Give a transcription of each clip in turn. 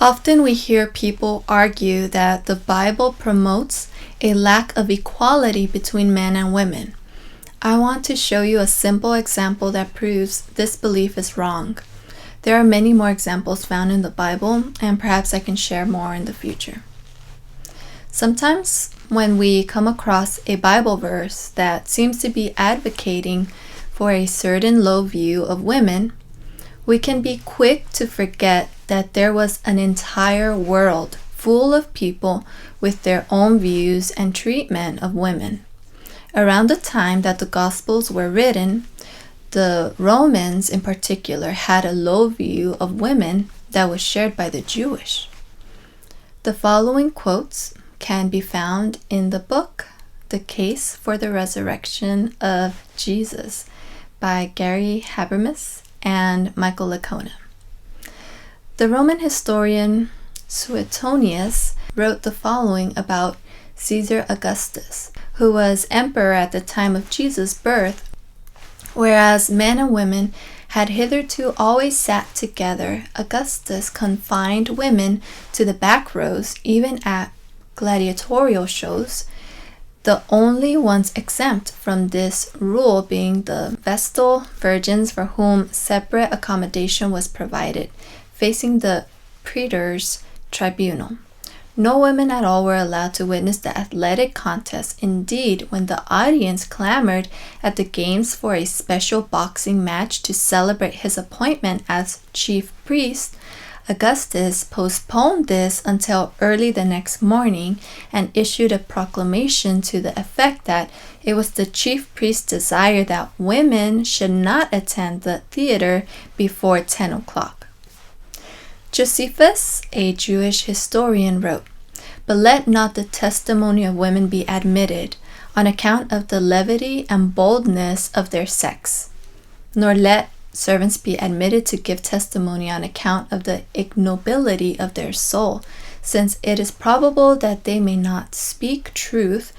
Often we hear people argue that the Bible promotes a lack of equality between men and women. I want to show you a simple example that proves this belief is wrong. There are many more examples found in the Bible, and perhaps I can share more in the future. Sometimes when we come across a Bible verse that seems to be advocating for a certain low view of women, we can be quick to forget that there was an entire world full of people with their own views and treatment of women. Around the time that the Gospels were written, the Romans in particular had a low view of women that was shared by the Jewish. The following quotes can be found in the book The Case for the Resurrection of Jesus by Gary Habermas and Michael Licona. The Roman historian Suetonius wrote the following about Caesar Augustus, who was emperor at the time of Jesus' birth. Whereas men and women had hitherto always sat together, Augustus confined women to the back rows, even at gladiatorial shows, the only ones exempt from this rule being the Vestal virgins, for whom separate accommodation was provided, facing the praetor's tribunal. No women at all were allowed to witness the athletic contest. Indeed, when the audience clamored at the games for a special boxing match to celebrate his appointment as chief priest, Augustus postponed this until early the next morning and issued a proclamation to the effect that it was the chief priest's desire that women should not attend the theater before 10 o'clock. Josephus, a Jewish historian, wrote, "But let not the testimony of women be admitted on account of the levity and boldness of their sex, nor let servants be admitted to give testimony on account of the ignobility of their soul, since it is probable that they may not speak truth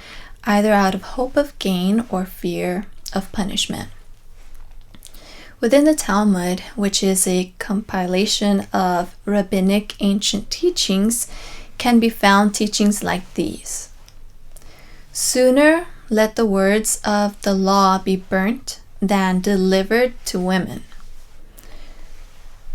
either out of hope of gain or fear of punishment." Within the Talmud, which is a compilation of rabbinic ancient teachings, can be found teachings like these. Sooner let the words of the law be burnt than delivered to women.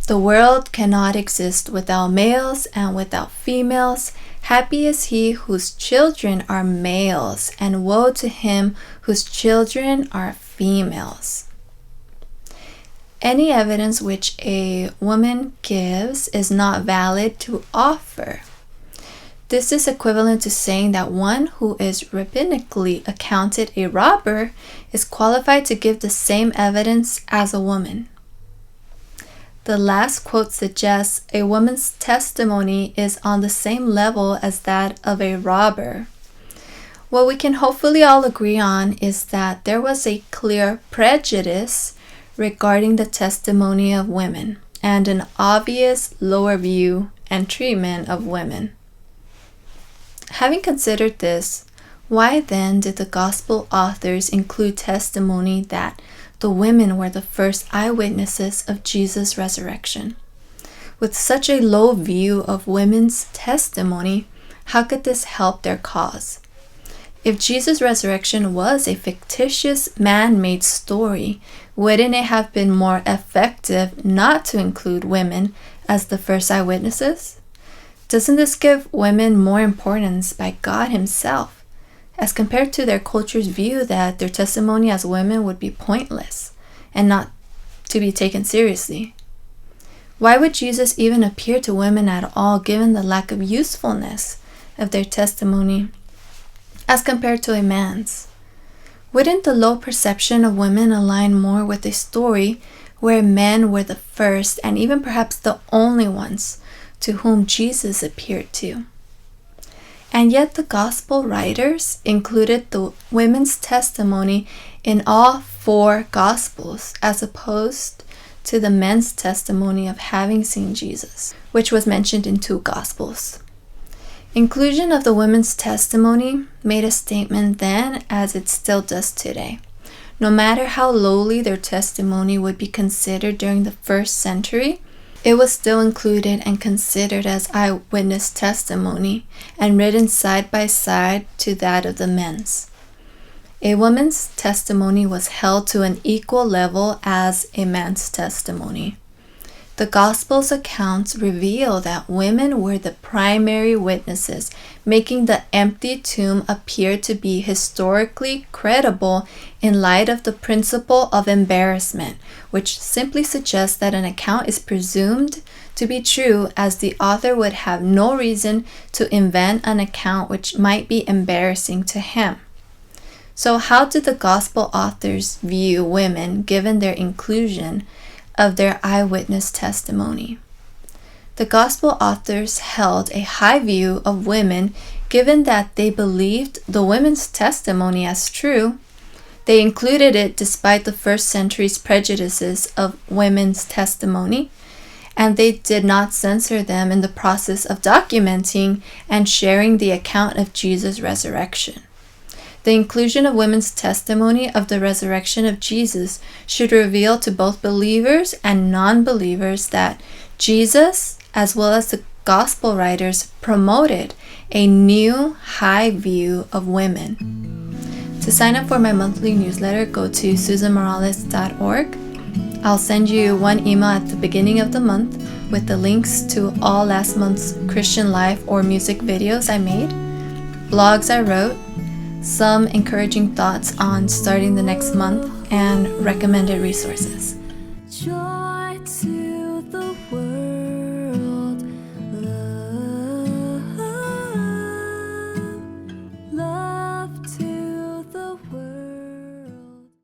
The world cannot exist without males and without females. Happy is he whose children are males, and woe to him whose children are females. Any evidence which a woman gives is not valid to offer. This is equivalent to saying that one who is rabbinically accounted a robber is qualified to give the same evidence as a woman. The last quote suggests a woman's testimony is on the same level as that of a robber. What we can hopefully all agree on is that there was a clear prejudice regarding the testimony of women and an obvious lower view and treatment of women. Having considered this, why then did the gospel authors include testimony that the women were the first eyewitnesses of Jesus' resurrection? With such a low view of women's testimony, how could this help their cause? If Jesus' resurrection was a fictitious man-made story, wouldn't it have been more effective not to include women as the first eyewitnesses? Doesn't this give women more importance by God Himself, as compared to their culture's view that their testimony as women would be pointless and not to be taken seriously? Why would Jesus even appear to women at all, given the lack of usefulness of their testimony as compared to a man's? Wouldn't the low perception of women align more with a story where men were the first and even perhaps the only ones to whom Jesus appeared to? And yet the gospel writers included the women's testimony in all 4 gospels, as opposed to the men's testimony of having seen Jesus, which was mentioned in 2 gospels. Inclusion of the women's testimony made a statement then, as it still does today. No matter how lowly their testimony would be considered during the first century, It was still included and considered as eyewitness testimony and written side by side to that of the men's. A woman's testimony was held to an equal level as a man's testimony. The Gospel's accounts reveal that women were the primary witnesses, making the empty tomb appear to be historically credible in light of the principle of embarrassment, which simply suggests that an account is presumed to be true as the author would have no reason to invent an account which might be embarrassing to him. So how did the Gospel authors view women given their inclusion of their eyewitness testimony? The Gospel authors held a high view of women given that they believed the women's testimony as true. They included it despite the first century's prejudices of women's testimony, and they did not censor them in the process of documenting and sharing the account of Jesus' resurrection. The inclusion of women's testimony of the resurrection of Jesus should reveal to both believers and non-believers that Jesus, as well as the gospel writers, promoted a new high view of women. To sign up for my monthly newsletter, go to susanmorales.org. I'll send you one email at the beginning of the month with the links to all last month's Christian life or music videos I made, blogs I wrote, some encouraging thoughts on starting the next month, and recommended resources. Joy to the world.